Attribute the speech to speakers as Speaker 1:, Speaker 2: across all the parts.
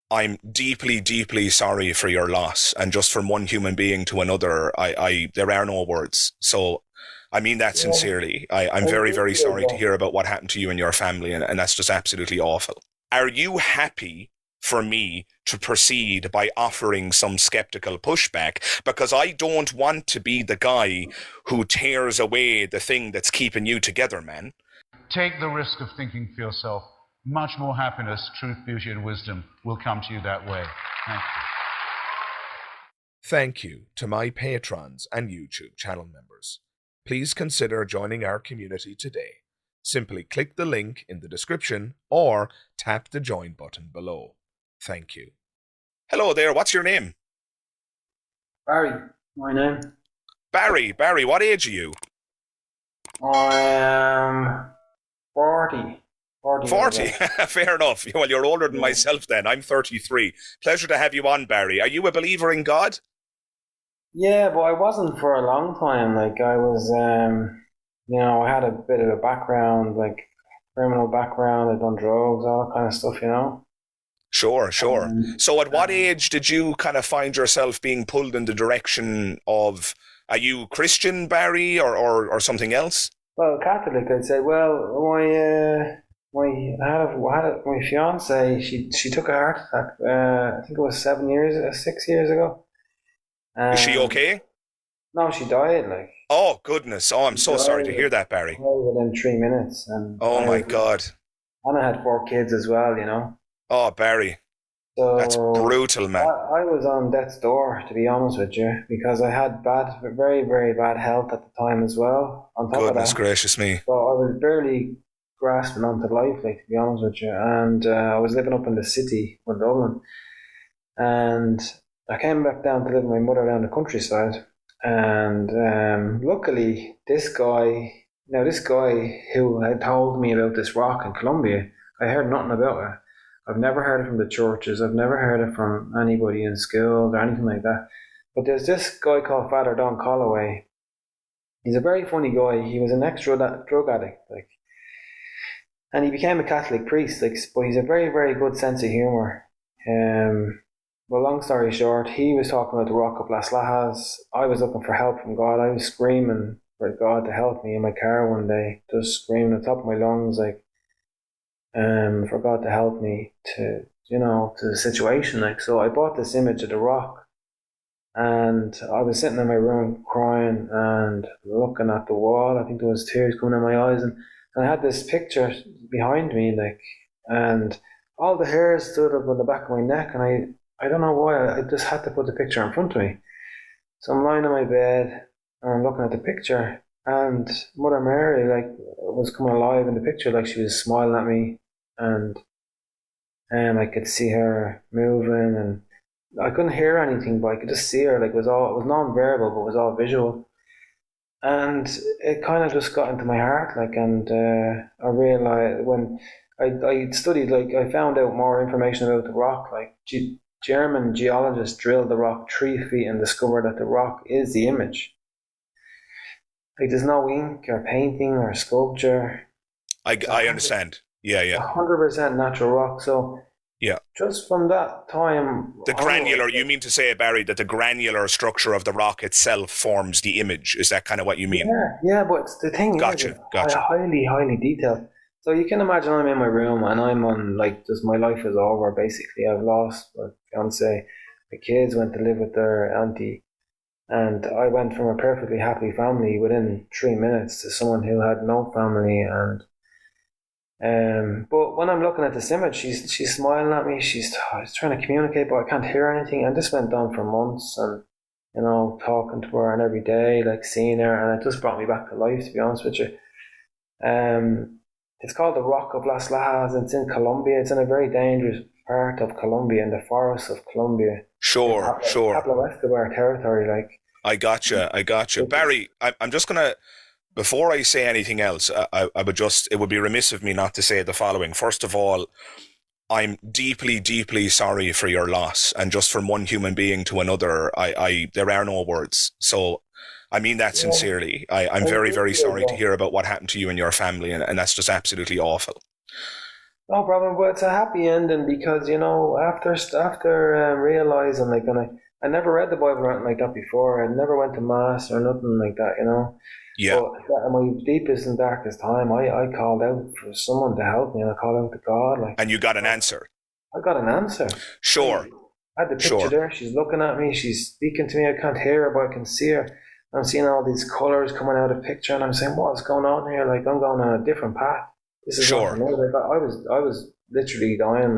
Speaker 1: I'm deeply, deeply sorry for your loss. And just from one human being to another, there are no words. So I mean that
Speaker 2: Yeah,
Speaker 1: sincerely. I'm
Speaker 2: I
Speaker 1: very, very
Speaker 2: appreciate
Speaker 1: sorry to
Speaker 2: that.
Speaker 1: hear about what happened to you and your family, and that's just absolutely awful. Are you happy for me to proceed by offering some skeptical pushback? Because I don't want to be the guy who tears away the thing that's keeping you together, man.
Speaker 3: Take the risk of thinking for yourself. Much more happiness, truth, beauty, and wisdom will come to you that way. Thank you.
Speaker 1: Thank you to my patrons and YouTube channel members. Please consider joining our community today. Simply click the link in the description or tap the join button below. Thank you. Hello there, what's your name?
Speaker 2: Barry, my name.
Speaker 1: Barry, what age are you?
Speaker 2: I am 40. 40 years
Speaker 1: 40.
Speaker 2: old.
Speaker 1: Fair enough. Well, you're older than
Speaker 2: Yeah.
Speaker 1: myself then. I'm 33. Pleasure to have you on, Barry. Are you a believer in God?
Speaker 2: Yeah, but I wasn't for a long time. Like I was, I had a bit of a background, like criminal background. I'd done drugs, all that kind of stuff.
Speaker 1: Sure, sure.
Speaker 2: Um,
Speaker 1: So at what
Speaker 2: um,
Speaker 1: age did you kind of find yourself being pulled in the direction of, are you Christian, Barry, or something else?
Speaker 2: well, Catholic, I'd say. Well, my fiance, she took a heart attack. I think it was 7 years, 6 years ago.
Speaker 1: Is she
Speaker 2: Um,
Speaker 1: okay?
Speaker 2: no, she died. Like
Speaker 1: Oh, goodness. Oh, I'm
Speaker 2: she
Speaker 1: so sorry to
Speaker 2: died,
Speaker 1: hear that, Barry.
Speaker 2: within 3 minutes, and
Speaker 1: Oh, my God.
Speaker 2: I had 4 kids as well.
Speaker 1: Oh, Barry. That's
Speaker 2: So
Speaker 1: brutal,
Speaker 2: I,
Speaker 1: man.
Speaker 2: I was on death's door, to be honest with you, because I had very, very bad health at the time as well. On top of
Speaker 1: Goodness
Speaker 2: that,
Speaker 1: gracious me.
Speaker 2: so I was barely grasping onto life, like to be honest with you. And I was living up in the city in Dublin, and I came back down to live with my mother down the countryside. And luckily, this guy who had told me about this rock in Colombia, I heard nothing about it. I've never heard it from the churches. I've never heard it from anybody in schools or anything like that. But there's this guy called Father Don Colloway. He's a very funny guy. He was an ex-drug addict, like, and he became a Catholic priest. Like, but he's a very, very good sense of humor. Um, well, long story short, he was talking about the Rock of Las Lajas. I was looking for help from God. I was screaming for God to help me in my car one day, just screaming at the top of my lungs, like, for God to help me to the situation. Like, so I bought this image of the Rock, and I was sitting in my room crying and looking at the wall. I think there was tears coming in my eyes, and I had this picture behind me, like, and all the hairs stood up on the back of my neck, and I don't know why, I just had to put the picture in front of me. So I'm lying on my bed and I'm looking at the picture, and Mother Mary, like, was coming alive in the picture, like she was smiling at me, and I could see her moving, and I couldn't hear anything, but I could just see her. Like, it was non-verbal, but it was all visual, and it kind of just got into my heart. Like, and I realized when I studied, like, I found out more information about the rock. Like, German geologists drilled the rock 3 feet and discovered that the rock is the image. Like, there's no ink or painting or sculpture. It's
Speaker 1: I understand. Yeah, yeah.
Speaker 2: 100% natural rock. So
Speaker 1: Yeah.
Speaker 2: just from that time
Speaker 1: The
Speaker 2: onwards,
Speaker 1: granular, you mean to say, Barry, that the granular structure of the rock itself forms the image? Is that kind of what you mean?
Speaker 2: yeah, but the thing is,
Speaker 1: Gotcha,
Speaker 2: it's
Speaker 1: gotcha.
Speaker 2: highly, highly detailed. So you can imagine I'm in my room and I'm on, like, just my life is over basically. I've lost my fiance, my kids went to live with their auntie, and I went from a perfectly happy family within 3 minutes to someone who had no family. And but when I'm looking at this image, she's smiling at me. She's trying to communicate, but I can't hear anything. And this went on for months, and talking to her and every day, like seeing her, and it just brought me back to life. To be honest with you, it's called the Rock of Las Lajas. It's in Colombia. It's in a very dangerous part of Colombia, in the forests of Colombia, in
Speaker 1: Sure, sure.
Speaker 2: Pablo Escobar territory. Like,
Speaker 1: I gotcha, I gotcha. Barry, I'm just going to, before I say anything else, I would just, it would be remiss of me not to say the following. First of all, I'm deeply, deeply sorry for your loss. And just from one human being to another, there are no words. So I mean that
Speaker 2: yeah,
Speaker 1: sincerely. I'm
Speaker 2: I
Speaker 1: very, very
Speaker 2: appreciate
Speaker 1: sorry to
Speaker 2: that.
Speaker 1: hear about what happened to you and your family, and that's just absolutely awful.
Speaker 2: No problem, but it's a happy ending because after realizing like, and I never read the Bible or anything like that before. I never went to mass or nothing like that, you know.
Speaker 1: Yeah.
Speaker 2: But in my deepest and darkest time, I called out for someone to help me, and I called out to God. Like,
Speaker 1: And you got an answer.
Speaker 2: I got an answer.
Speaker 1: Sure.
Speaker 2: I had the picture
Speaker 1: Sure.
Speaker 2: there. She's looking at me. She's speaking to me. I can't hear her, but I can see her. I'm seeing all these colors coming out of the picture, and I'm saying, "What's going on here? Like, I'm going on a different path. This is not for
Speaker 1: Sure.
Speaker 2: me." Like, I was literally dying,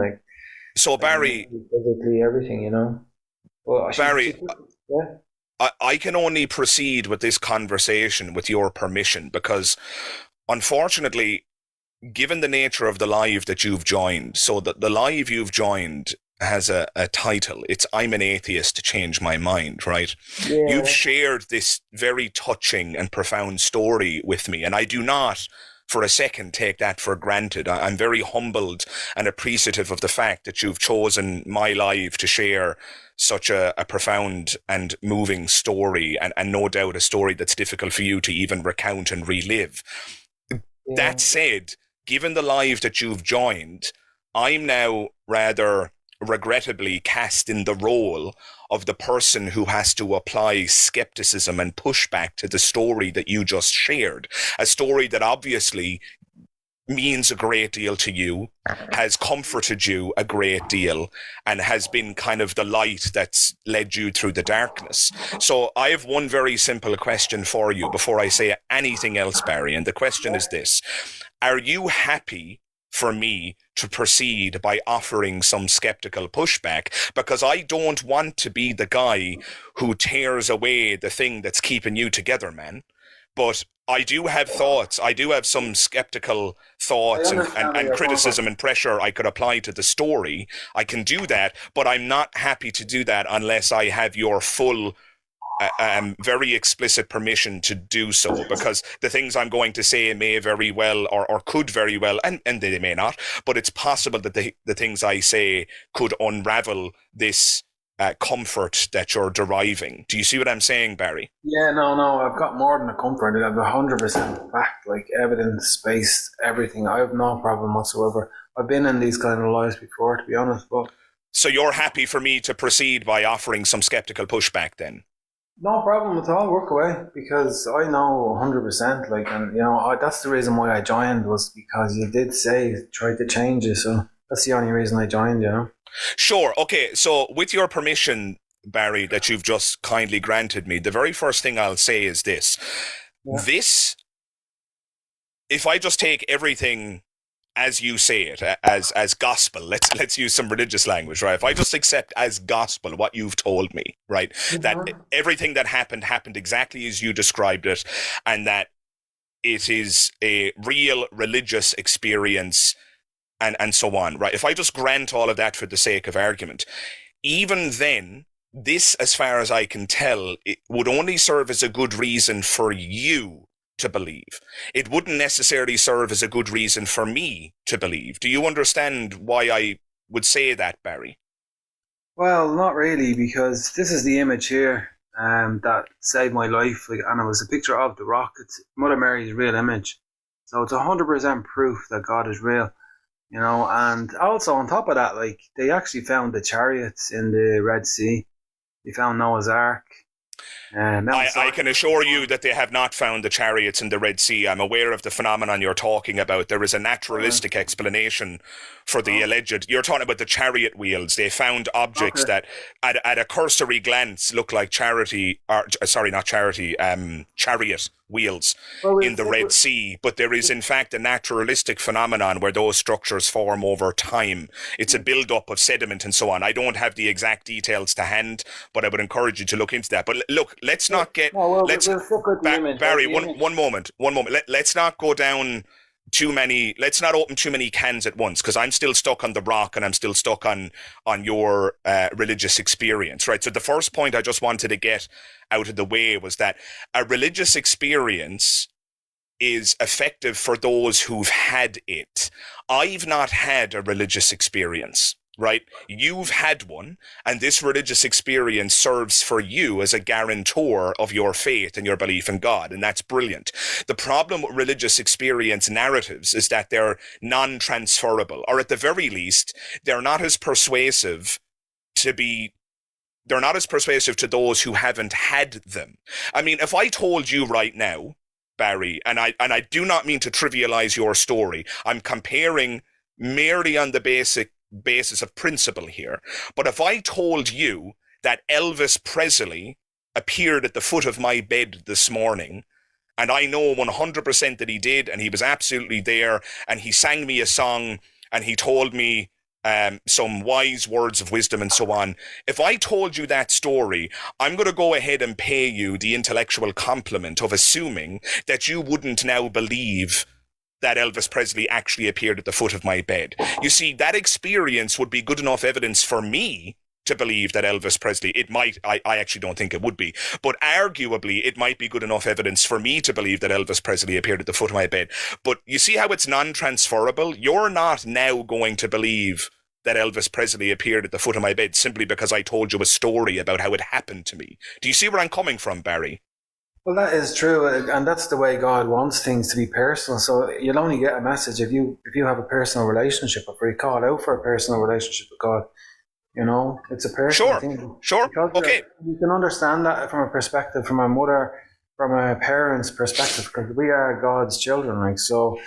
Speaker 1: So
Speaker 2: like
Speaker 1: Barry,
Speaker 2: mentally, physically, everything, you know. Well,
Speaker 1: Barry,
Speaker 2: yeah,
Speaker 1: I can only proceed with this conversation with your permission because, unfortunately, given the nature of the live that you've joined, so that the live you've joined has a title. It's I'm an atheist to change my mind, right? You've
Speaker 2: yeah,
Speaker 1: shared this very touching and profound story with me, and I do not for a second take that for granted. I'm very humbled and appreciative of the fact that you've chosen my live to share such a profound and moving story, and no doubt a story that's difficult for you to even recount and relive. That
Speaker 2: yeah.
Speaker 1: said, given the live that you've joined, I'm now rather regrettably cast in the role of the person who has to apply skepticism and pushback to the story that you just shared. A story that obviously means a great deal to you, has comforted you a great deal, and has been kind of the light that's led you through the darkness. So I have one very simple question for you before I say anything else, Barry. And the question is this: are you happy for me to proceed by offering some skeptical pushback? Because I don't want to be the guy who tears away the thing that's keeping you together, man. But I do have thoughts. I do have some skeptical
Speaker 2: I
Speaker 1: thoughts
Speaker 2: understand where
Speaker 1: and
Speaker 2: you're coming from.
Speaker 1: criticism and pressure I could apply to the story. I can do that, but I'm not happy to do that unless I have your full very explicit permission to do so, because the things I'm going to say may very well or could very well, and they may not, but it's possible that the things I say could unravel this comfort that you're deriving. Do you see what I'm saying, Barry?
Speaker 2: Yeah, no, I've got more than a comfort. I've 100% fact, like evidence based, everything. I have no problem whatsoever. I've been in these kind of lives before, to be honest, but
Speaker 1: So you're happy for me to proceed by offering some skeptical pushback then?
Speaker 2: no problem at all. Work away because I know 100%. Like, and that's the reason why I joined, was because you did say try to change it. So that's the only reason I joined.
Speaker 1: Sure. Okay. So with your permission, Barry, that you've just kindly granted me, the very first thing I'll say is this.
Speaker 2: Yeah.
Speaker 1: This, if I just take everything as you say it, as gospel, let's use some religious language, right? If I just accept as gospel what you've told me, right, that
Speaker 2: Mhm.
Speaker 1: everything that happened exactly as you described it, and that it is a real religious experience, and so on, right? If I just grant all of that for the sake of argument, even then, this, as far as I can tell, it would only serve as a good reason for you to believe. It wouldn't necessarily serve as a good reason for me to believe. Do you understand why I would say that, Barry?
Speaker 2: Well, not really, because this is the image here that saved my life. Like, and it was a picture of the rock. It's Mother Mary's real image, so it's 100% proof that God is real. And also on top of that, like they actually found the chariots in the Red Sea. They found Noah's Ark, Mount
Speaker 1: I
Speaker 2: Sinai.
Speaker 1: can assure you that they have not found the chariots in the Red Sea. I'm aware of the phenomenon you're talking about. There is a
Speaker 2: Oh,
Speaker 1: naturalistic explanation for the
Speaker 2: oh,
Speaker 1: alleged. You're talking about the chariot wheels. They found objects
Speaker 2: okay.
Speaker 1: that, at a cursory glance, look like chariot wheels
Speaker 2: Well, we'll
Speaker 1: in the
Speaker 2: stick
Speaker 1: Red
Speaker 2: with.
Speaker 1: Sea. But there is, in fact, a naturalistic phenomenon where those structures form over time. It's a build-up of sediment and so on. I don't have the exact details to hand, but I would encourage you to look into that. But look, let's
Speaker 2: Yeah,
Speaker 1: not get
Speaker 2: no, well,
Speaker 1: let's
Speaker 2: we'll stick with the image, right?
Speaker 1: Barry,
Speaker 2: The image.
Speaker 1: one moment. Let's not go down too many. Let's not open too many cans at once, because I'm still stuck on the rock, and I'm still stuck on your religious experience, right? So the first point I just wanted to get out of the way was that a religious experience is effective for those who've had it. I've not had a religious experience, right? You've had one, and this religious experience serves for you as a guarantor of your faith and your belief in God, and that's brilliant. The problem with religious experience narratives is that they're non-transferable, or at the very least, they're not as persuasive to those who haven't had them. I mean, if I told you right now, Barry, and I do not mean to trivialize your story, I'm comparing merely on the basis of principle here. But if I told you that Elvis Presley appeared at the foot of my bed this morning, and I know 100% that he did, and he was absolutely there, and he sang me a song, and he told me some wise words of wisdom and so on. If I told you that story, I'm going to go ahead and pay you the intellectual compliment of assuming that you wouldn't now believe that Elvis Presley actually appeared at the foot of my bed. You see, that experience would be good enough evidence for me to believe that Elvis Presley, I actually don't think it would be, but arguably it might be good enough evidence for me to believe that Elvis Presley appeared at the foot of my bed. But you see how it's non-transferable? You're not now going to believe that Elvis Presley appeared at the foot of my bed simply because I told you a story about how it happened to me. Do you see where I'm coming from, Barry?
Speaker 2: Well, that is true, and that's the way God wants things to be personal. So you'll only get a message if you have a personal relationship, if you call out for a personal relationship with God. You know, it's a personal thing.
Speaker 1: Sure.
Speaker 2: Because
Speaker 1: Okay.
Speaker 2: you can understand that from a perspective, from a parent's perspective, because we are God's children. Like, so,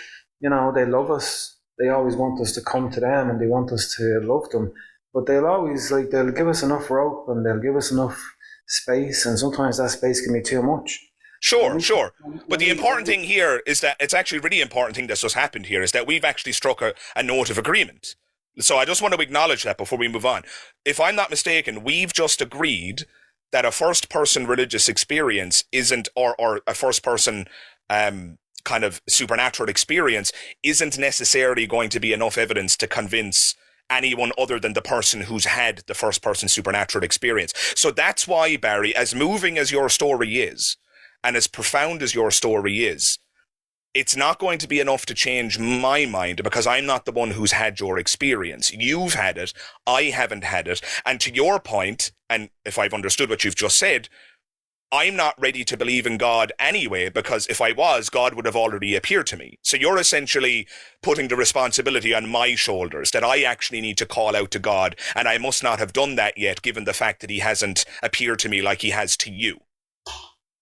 Speaker 2: you know, they love us. They always want us to come to them, and they want us to love them. But they'll give us enough rope, and they'll give us enough space, and sometimes that space can be too much.
Speaker 1: Sure. But the important thing here is that it's actually a really important thing that's just happened here is that we've actually struck a note of agreement. So I just want to acknowledge that before we move on. If I'm not mistaken, we've just agreed that a first-person religious experience isn't, or a first-person kind of supernatural experience isn't necessarily going to be enough evidence to convince anyone other than the person who's had the first-person supernatural experience. So that's why, Barry, as moving as your story is, and as profound as your story is, it's not going to be enough to change my mind because I'm not the one who's had your experience. You've had it. I haven't had it. And to your point, and if I've understood what you've just said, I'm not ready to believe in God anyway, because if I was, God would have already appeared to me. So you're essentially putting the responsibility on my shoulders that I actually need to call out to God, and I must not have done that yet, given the fact that he hasn't appeared to me like he has to you.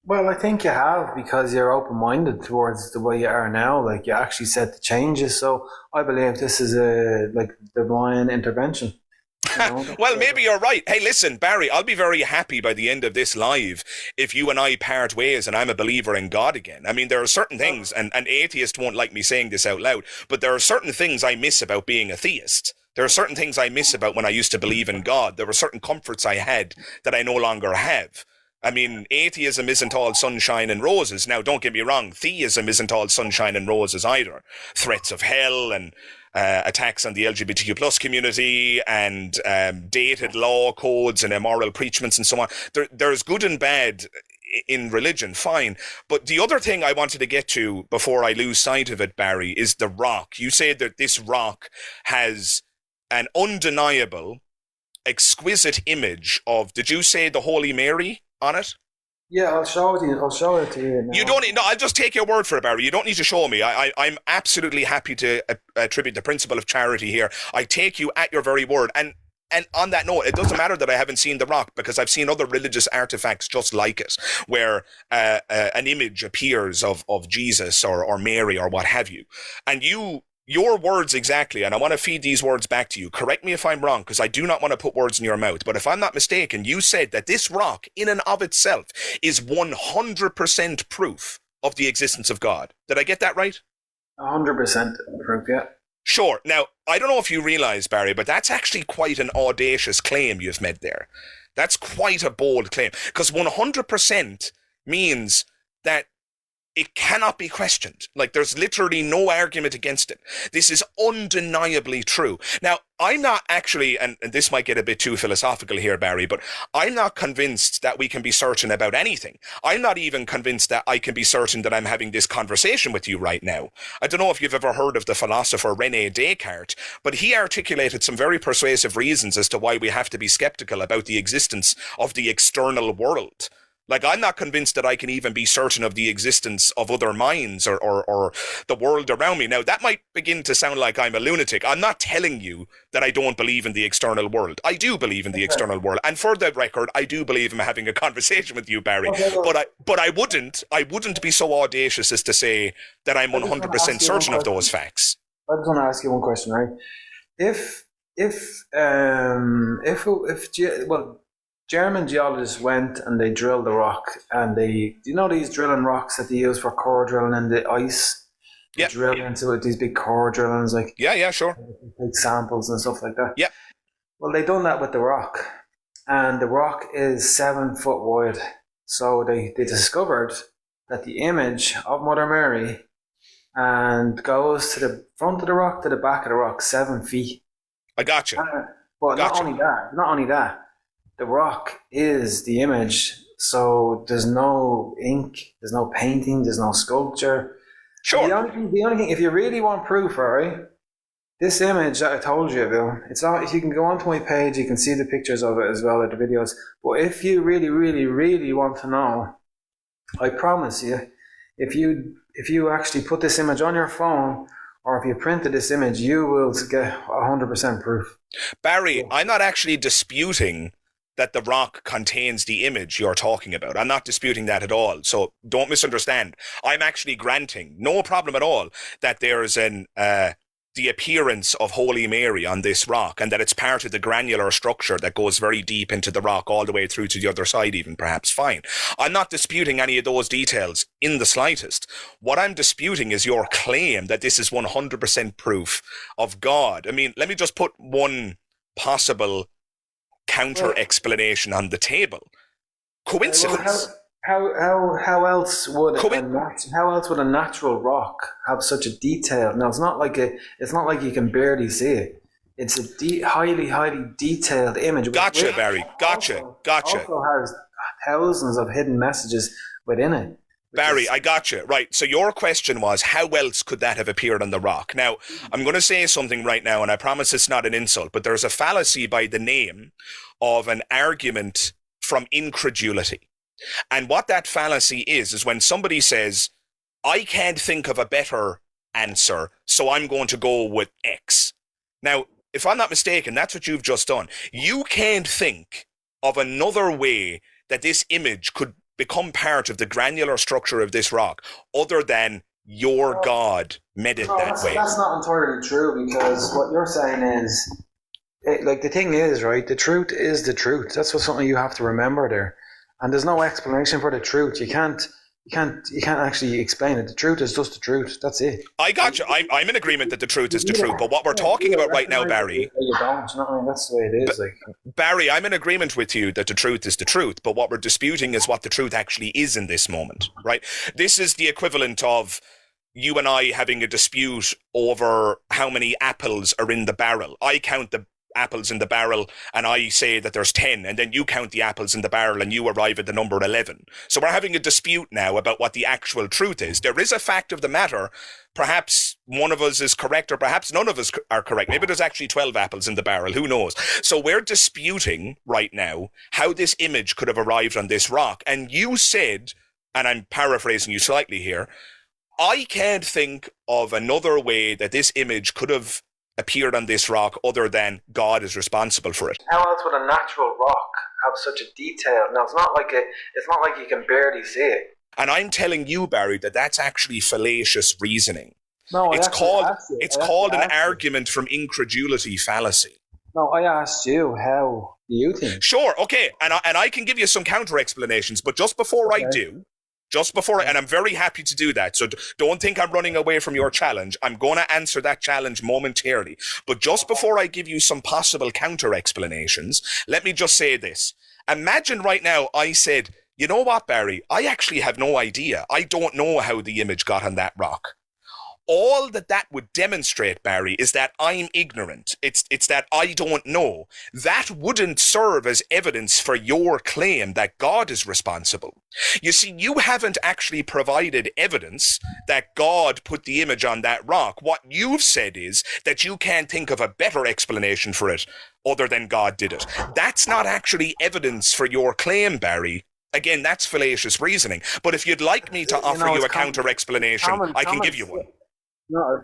Speaker 2: Well, I think you have, because you're open-minded towards the way you are now. Like, you actually said the changes. So I believe this is a divine intervention. You know?
Speaker 1: Well, maybe you're right. Hey, listen, Barry, I'll be very happy by the end of this live if you and I part ways and I'm a believer in God again. I mean, there are certain things, and atheists won't like me saying this out loud, but there are certain things I miss about being a theist. There are certain things I miss about when I used to believe in God. There were certain comforts I had that I no longer have. I mean, atheism isn't all sunshine and roses. Now, don't get me wrong, theism isn't all sunshine and roses either. Threats of hell and attacks on the LGBTQ plus community and dated law codes and immoral preachments and so on. There's good and bad in religion, fine. But the other thing I wanted to get to before I lose sight of it, Barry, is the rock. You said that this rock has an undeniable, exquisite image of, did you say the Holy Mary on it?
Speaker 2: Yeah, I'll show it to you now.
Speaker 1: You don't need, no, I'll just take your word for it, Barry. You don't need to show me. I'm absolutely happy to attribute the principle of charity here. I take you at your very word. And on that note, it doesn't matter that I haven't seen the rock, because I've seen other religious artifacts just like it, where an image appears of Jesus or Mary or what have you. And your words exactly, and I want to feed these words back to you. Correct me if I'm wrong, because I do not want to put words in your mouth. But if I'm not mistaken, you said that this rock in and of itself is 100% proof of the existence of God. Did I get that right?
Speaker 2: 100% proof, yeah.
Speaker 1: Sure. Now, I don't know if you realize, Barry, but that's actually quite an audacious claim you've made there. That's quite a bold claim, because 100% means that It cannot be questioned. Like, there's literally no argument against it. This is undeniably true. Now, I'm not actually, and this might get a bit too philosophical here, Barry, but I'm not convinced that we can be certain about anything. I'm not even convinced that I can be certain that I'm having this conversation with you right now. I don't know if you've ever heard of the philosopher René Descartes, but he articulated some very persuasive reasons as to why we have to be skeptical about the existence of the external world. Like, I'm not convinced that I can even be certain of the existence of other minds or the world around me. Now, that might begin to sound like I'm a lunatic. I'm not telling you that I don't believe in the external world. I do believe in the external world. And for the record, I do believe I'm having a conversation with you, Barry. But I wouldn't be so audacious as to say that I'm 100% certain of those facts.
Speaker 2: I just want to ask you one question, right? German geologists went and they drilled the rock, and these drilling rocks that they use for core drilling in the ice? They drill into it, these big core drillings, like
Speaker 1: sure,
Speaker 2: big samples and stuff like that.
Speaker 1: Yeah.
Speaker 2: Well, they done that with the rock, and the rock is 7 foot wide. So they discovered that the image of Mother Mary and goes to the front of the rock to the back of the rock 7 feet.
Speaker 1: I got you.
Speaker 2: But not only that. The rock is the image, so there's no ink, there's no painting, there's no sculpture.
Speaker 1: Sure.
Speaker 2: The only thing, if you really want proof, right, this image that I told you about, it's not. If you can go onto my page, you can see the pictures of it as well, the videos. But if you really, really, really want to know, I promise you, if you actually put this image on your phone, or if you printed this image, you will get 100% proof.
Speaker 1: Barry, I'm not actually disputing that the rock contains the image you're talking about. I'm not disputing that at all. So don't misunderstand. I'm actually granting, no problem at all, that there's the appearance of Holy Mary on this rock, and that it's part of the granular structure that goes very deep into the rock, all the way through to the other side even, perhaps. Fine. I'm not disputing any of those details in the slightest. What I'm disputing is your claim that this is 100% proof of God. I mean, let me just put one possible counter explanation on the table. Coincidence.
Speaker 2: How else would a natural rock have such a detail? Now, it's not like you can barely see it. It's a highly detailed image.
Speaker 1: Gotcha, Barry. Gotcha.
Speaker 2: Also has thousands of hidden messages within it.
Speaker 1: Barry, I gotcha. Right. So your question was, how else could that have appeared on the rock? Now, I'm going to say something right now, and I promise it's not an insult, but there's a fallacy by the name of an argument from incredulity. And what that fallacy is when somebody says, I can't think of a better answer, so I'm going to go with X. Now, if I'm not mistaken, that's what you've just done. You can't think of another way that this image could become part of the granular structure of this rock other than your God made it that way.
Speaker 2: That's not entirely true, because what you're saying is, the thing is, right, the truth is the truth. That's something you have to remember there. And there's no explanation for the truth. You can't actually explain it. The truth is just the truth. That's it.
Speaker 1: I got you. I'm in agreement that the truth is the truth. But what we're talking about right now, Barry,
Speaker 2: you don't. You know what I mean? That's the way it is.
Speaker 1: Barry, I'm in agreement with you that the truth is the truth. But what we're disputing is what the truth actually is in this moment, right? This is the equivalent of you and I having a dispute over how many apples are in the barrel. I count the apples in the barrel and I say that there's 10, and then you count the apples in the barrel and you arrive at the number 11. So we're having a dispute now about what the actual truth is. There is a fact of the matter. Perhaps one of us is correct, or perhaps none of us are correct. Maybe there's actually 12 apples in the barrel. Who knows? So we're disputing right now how this image could have arrived on this rock. And you said, and I'm paraphrasing you slightly here, I can't think of another way that this image could have appeared on this rock other than God is responsible for it.
Speaker 2: How else would a natural rock have such a detail? Now, it's not like you can barely see it.
Speaker 1: And I'm telling you, Barry, that that's actually fallacious reasoning.
Speaker 2: No,
Speaker 1: it's called an argument from incredulity fallacy.
Speaker 2: No, I asked you, how do you think?
Speaker 1: Sure, okay, and I can give you some counter explanations, but just before I do, and I'm very happy to do that, so don't think I'm running away from your challenge. I'm going to answer that challenge momentarily. But just before I give you some possible counter explanations, let me just say this. Imagine right now I said, you know what, Barry? I actually have no idea. I don't know how the image got on that rock. All that would demonstrate, Barry, is that I'm ignorant. It's that I don't know. That wouldn't serve as evidence for your claim that God is responsible. You see, you haven't actually provided evidence that God put the image on that rock. What you've said is that you can't think of a better explanation for it other than God did it. That's not actually evidence for your claim, Barry. Again, that's fallacious reasoning. But if you'd like me to offer you a counter-explanation, I can give you one.
Speaker 2: No,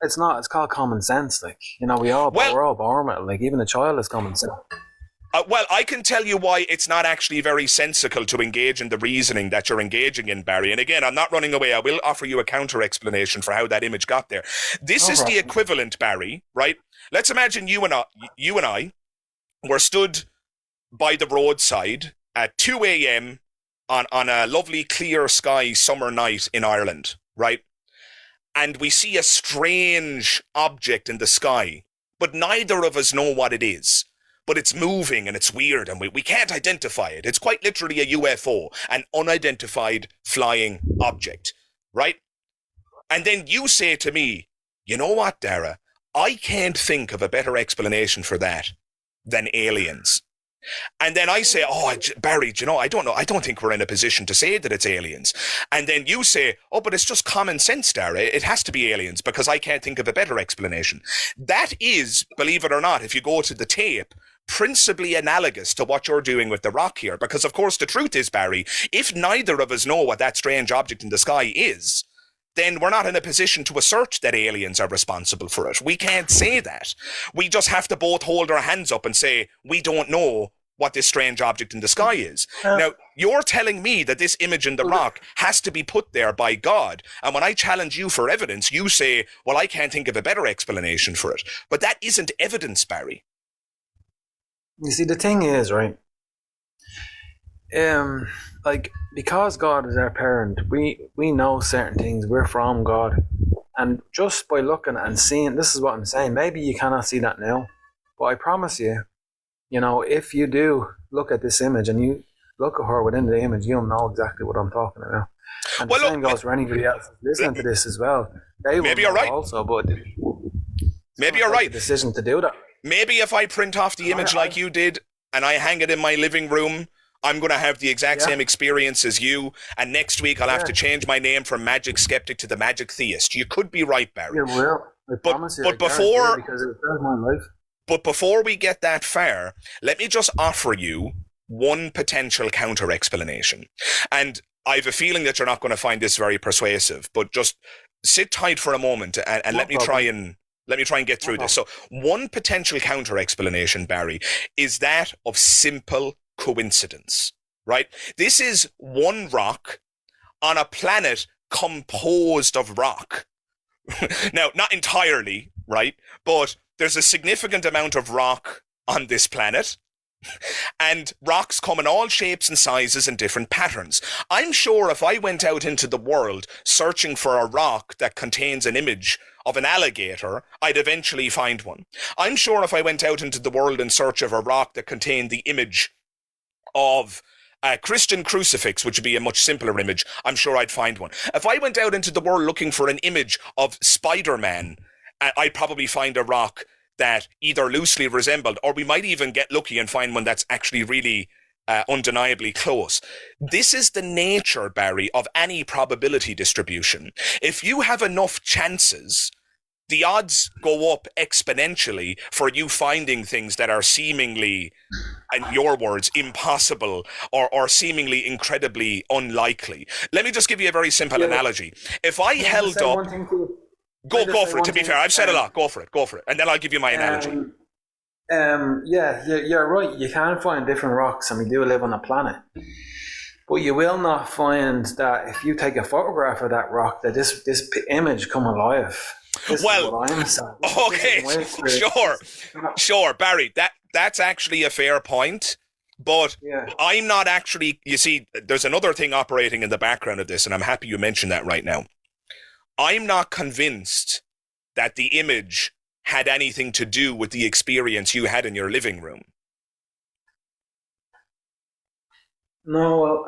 Speaker 2: it's not. It's called common sense. Like, we're all born with it. Like, even a child is common sense.
Speaker 1: Well, I can tell you why it's not actually very sensical to engage in the reasoning that you're engaging in, Barry. And again, I'm not running away. I will offer you a counter-explanation for how that image got there. This is the equivalent, Barry, right? Let's imagine you and I were stood by the roadside at 2 a.m. on a lovely clear sky summer night in Ireland, right? And we see a strange object in the sky, but neither of us know what it is. But it's moving and it's weird and we can't identify it. It's quite literally a UFO, an unidentified flying object, right? And then you say to me, you know what, Dara? I can't think of a better explanation for that than aliens. And then I say, Barry, I don't know. I don't think we're in a position to say that it's aliens. And then you say, but it's just common sense, Dara. It has to be aliens because I can't think of a better explanation. That is, believe it or not, if you go to the tape, principally analogous to what you're doing with the rock here. Because, of course, the truth is, Barry, if neither of us know what that strange object in the sky is, then we're not in a position to assert that aliens are responsible for it. We can't say that. We just have to both hold our hands up and say, we don't know what this strange object in the sky is. Now, you're telling me that this image in the rock has to be put there by God. And when I challenge you for evidence, you say, well, I can't think of a better explanation for it. But that isn't evidence, Barry.
Speaker 2: You see, the thing is, right? Because God is our parent, we know certain things. We're from God. And just by looking and seeing, this is what I'm saying, maybe you cannot see that now. But I promise you, if you do look at this image and you look at her within the image, you'll know exactly what I'm talking about. And the same goes for anybody else listening to this as well. They will
Speaker 1: maybe you're right.
Speaker 2: Also, but
Speaker 1: maybe you're right.
Speaker 2: Decision to do that.
Speaker 1: Maybe if I print off the image like you did and I hang it in my living room, I'm going to have the exact same experience as you. And next week I'll have to change my name from Magic Skeptic to the Magic Theist. You could be right, Barry.
Speaker 2: You will. I promise you.
Speaker 1: But before,
Speaker 2: because it was my life.
Speaker 1: But before we get that far, let me just offer you one potential counter-explanation. And I have a feeling that you're not going to find this very persuasive, but just sit tight for a moment and let me try and get through this. So one potential counter-explanation, Barry, is that of simple coincidence, right? This is one rock on a planet composed of rock. Now, not entirely, right? But there's a significant amount of rock on this planet, and rocks come in all shapes and sizes and different patterns. I'm sure if I went out into the world searching for a rock that contains an image of an alligator, I'd eventually find one. I'm sure if I went out into the world in search of a rock that contained the image of a Christian crucifix, which would be a much simpler image, I'm sure I'd find one. If I went out into the world looking for an image of Spider-Man, I'd probably find a rock that either loosely resembled, or we might even get lucky and find one that's actually really undeniably close. This is the nature, Barry, of any probability distribution. If you have enough chances, the odds go up exponentially for you finding things that are seemingly, in your words, impossible or seemingly incredibly unlikely. Let me just give you a very simple analogy. If I held up... Go for it, to be fair. I've said a lot. Go for it. And then I'll give you my analogy.
Speaker 2: You're right. You can find different rocks, and we do live on a planet. But you will not find that if you take a photograph of that rock, that this image come alive.
Speaker 1: Well, okay, sure, Barry. That's actually a fair point. But I'm not actually... You see, there's another thing operating in the background of this, and I'm happy you mentioned that right now. I'm not convinced that the image had anything to do with the experience you had in your living room.
Speaker 2: No,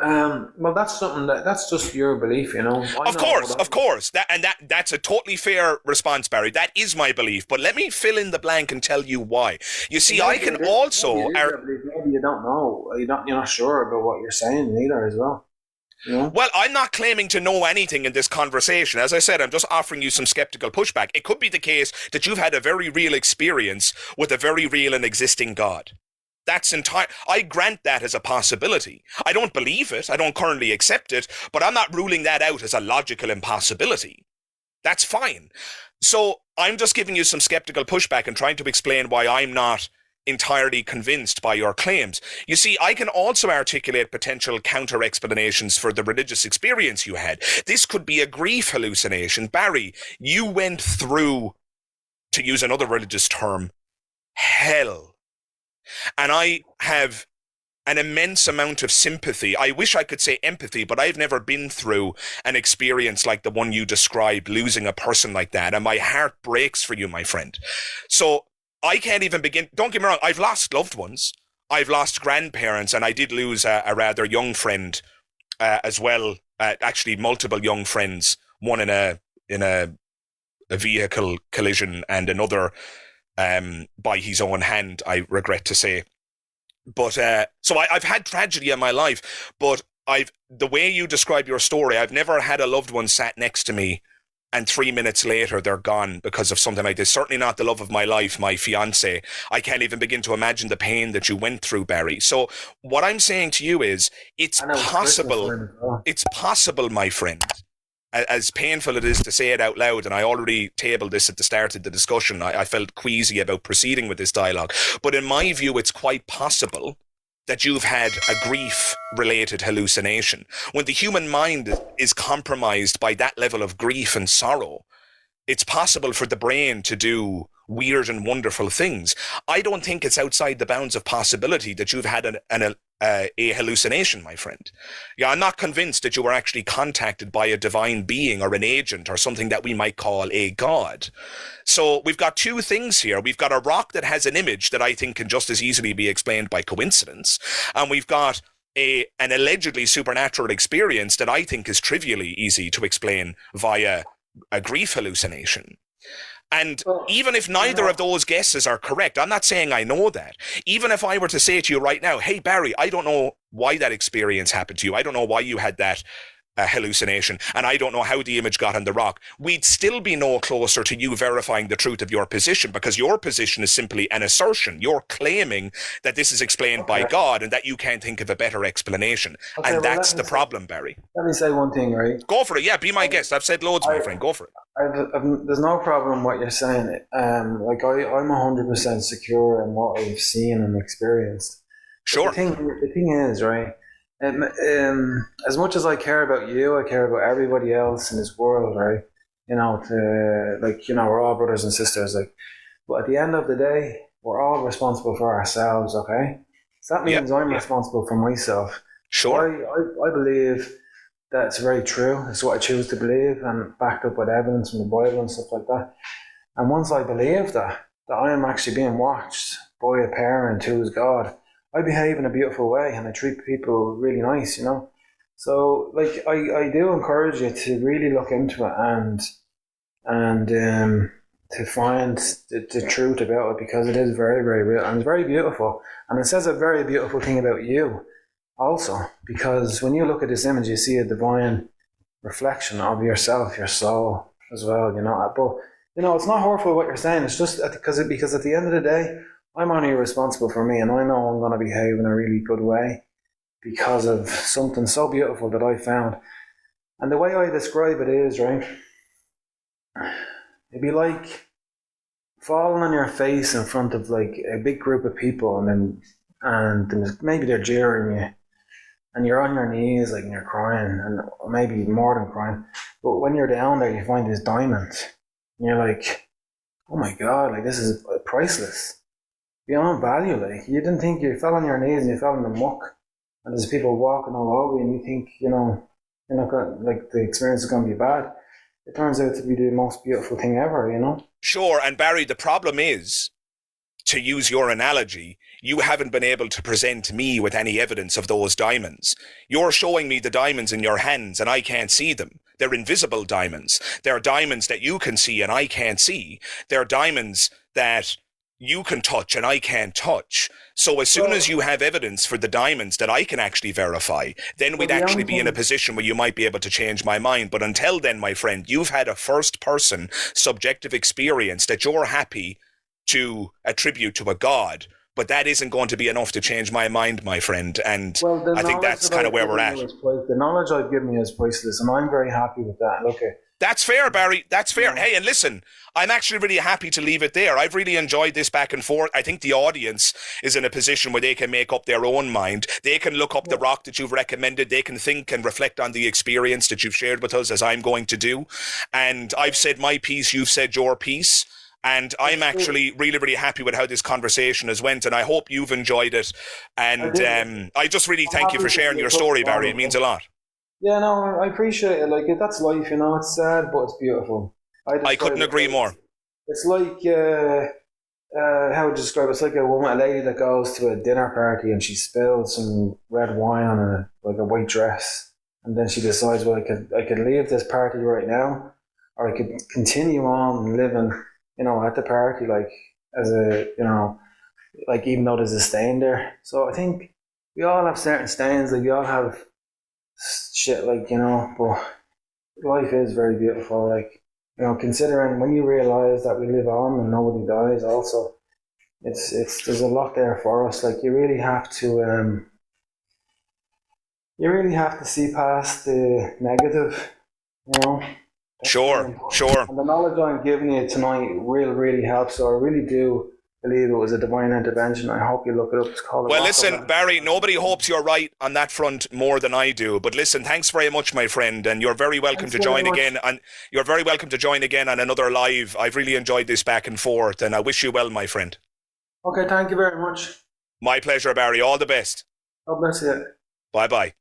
Speaker 2: well, that's something that's just your belief, you know. I
Speaker 1: Of
Speaker 2: know
Speaker 1: course,
Speaker 2: what
Speaker 1: of course. That's a totally fair response, Barry. That is my belief. But let me fill in the blank and tell you why. You see, I
Speaker 2: maybe
Speaker 1: can
Speaker 2: it is. Maybe
Speaker 1: also
Speaker 2: it is your belief. Maybe you don't know. You're not sure about what you're saying either, as well. You know.
Speaker 1: well, I'm not claiming to know anything in this conversation. As I said, I'm just offering you some skeptical pushback. It could be the case that you've had a very real experience with a very real and existing God. That's entire. I grant that as a possibility. I don't believe it. I don't currently accept it, but I'm not ruling that out as a logical impossibility. That's fine. So I'm just giving you some skeptical pushback and trying to explain why I'm not entirely convinced by your claims. You see, I can also articulate potential counter explanations for the religious experience you had. This could be a grief hallucination. Barry, you went through, to use another religious term, hell. And I have an immense amount of sympathy. I wish I could say empathy, but I've never been through an experience like the one you described, losing a person like that. And my heart breaks for you, my friend. So I can't even begin. Don't get me wrong. I've lost loved ones. I've lost grandparents, and I did lose a rather young friend as well. Actually, multiple young friends. One in a vehicle collision, and another by his own hand, I regret to say. But so I've had tragedy in my life, but the way you describe your story, I've never had a loved one sat next to me and 3 minutes later they're gone because of something like this. Certainly not the love of my life, my fiance. I can't even begin to imagine the pain that you went through, Barry. So what I'm saying to you is, it's
Speaker 2: I know it's Christmas
Speaker 1: possible.
Speaker 2: time as well.
Speaker 1: It's possible, my friend. As painful it is to say it out loud, and I already tabled this at the start of the discussion, I felt queasy about proceeding with this dialogue. But in my view, it's quite possible that you've had a grief-related hallucination. When the human mind is compromised by that level of grief and sorrow, it's possible for the brain to do weird and wonderful things. I don't think it's outside the bounds of possibility that you've had a hallucination, my friend. Yeah, I'm not convinced that you were actually contacted by a divine being or an agent or something that we might call a god. So we've got two things here. We've got a rock that has an image that I think can just as easily be explained by coincidence, and we've got an allegedly supernatural experience that I think is trivially easy to explain via a grief hallucination. And
Speaker 2: Well,
Speaker 1: even if
Speaker 2: you
Speaker 1: neither
Speaker 2: know,
Speaker 1: of those guesses are correct, I'm not saying I know that. Even if I were to say to you right now, hey, Barry, I don't know why that experience happened to you. I don't know why you had that hallucination, and I don't know how the image got on the rock. We'd still be no closer to you verifying the truth of your position, because your position is simply an assertion. You're claiming that this is explained by
Speaker 2: okay,
Speaker 1: God and that you can't think of a better explanation.
Speaker 2: okay.
Speaker 1: And
Speaker 2: Well,
Speaker 1: that's the problem, Barry.
Speaker 2: let me say one thing, right?
Speaker 1: Go for it. Yeah, be my
Speaker 2: I,
Speaker 1: guest. I've said loads, my
Speaker 2: I,
Speaker 1: friend. Go for it.
Speaker 2: there's no problem what you're saying. Like I'm 100% secure in what I've seen and experienced. But
Speaker 1: Sure.
Speaker 2: the thing is, right? As much as I care about you, I care about everybody else in this world, right? You know, we're all brothers and sisters. Like, but at the end of the day, we're all responsible for ourselves. Okay, so that
Speaker 1: Yep.
Speaker 2: means I'm responsible for myself. So
Speaker 1: Sure.
Speaker 2: I believe that's very true. It's what I choose to believe, and backed up with evidence from the Bible and stuff like that. And once I believe that I am actually being watched by a parent who is God, I behave in a beautiful way and I treat people really nice, you know. So like I do encourage you to really look into it and to find the truth about it, because it is very, very real and it's very beautiful. And it says a very beautiful thing about you also, because when you look at this image, you see a divine reflection of yourself, your soul as well, you know. But you know, it's not hurtful what you're saying. It's just because at the end of the day, I'm only responsible for me, and I know I'm going to behave in a really good way because of something so beautiful that I found. And the way I describe it is, right, it'd be like falling on your face in front of like a big group of people, and maybe they're jeering you, and you're on your knees, like, and you're crying, and maybe more than crying. But when you're down there, you find this diamond, and you're like, oh my God, like, this is priceless, beyond value. Like, you didn't think, you fell on your knees and you fell in the muck, and there's people walking all over you, and you think, you know, you're not gonna, like, the experience is going to be bad. It turns out to be the most beautiful thing ever, you know?
Speaker 1: Sure. And Barry, the problem is to use your analogy, you haven't been able to present me with any evidence of those diamonds. You're showing me the diamonds in your hands and I can't see them. They're invisible diamonds. They're diamonds that you can see and I can't see. They're diamonds that you can touch and I can't touch. So as soon as you have evidence for the diamonds that I can actually verify, then we'd actually be in a position where you might be able to change my mind. But until then, my friend, you've had a first-person subjective experience that you're happy to attribute to a god, but that isn't going to be enough to change my mind, my friend. And I think that's kind of where we're at.
Speaker 2: The knowledge I've given you is priceless, and I'm very happy with that. Look,
Speaker 1: that's fair, Barry. That's fair. Hey, and listen, I'm actually really happy to leave it there. I've really enjoyed this back and forth. I think the audience is in a position where they can make up their own mind. They can look up the rock that you've recommended. They can think and reflect on the experience that you've shared with us, as I'm going to do. And I've said my piece, you've said your piece. And I'm actually really, really happy with how this conversation has went, and I hope you've enjoyed it. And I just really thank you for sharing your story, Barry. It means a lot.
Speaker 2: Yeah, no, I appreciate it. Like, that's life, you know. It's sad, but it's beautiful.
Speaker 1: I couldn't agree more.
Speaker 2: It's like, how would you describe it? It's like a lady that goes to a dinner party and she spills some red wine on a white dress, and then she decides, well, I could leave this party right now, or I could continue on living, you know, at the party, like, as a, you know, like, even though there's a stain there. So I think we all have certain stains, like, we all have shit, like, you know, but life is very beautiful, like, you know, considering when you realise that we live on and nobody dies also, it's there's a lot there for us. Like, you really have to see past the negative, you know.
Speaker 1: Sure.
Speaker 2: And the knowledge I'm giving you tonight really helps. So I really do believe it was a divine intervention. I hope you look it up. It's called.
Speaker 1: Well, listen, Barry, nobody hopes you're right on that front more than I do. But listen, thanks very much, my friend, and you're very welcome to join again. And you're very welcome to join again on another live. I've really enjoyed this back and forth, and I wish you well, my friend.
Speaker 2: Okay, thank you very much.
Speaker 1: My pleasure, Barry. All the best.
Speaker 2: God bless you.
Speaker 1: Bye-bye.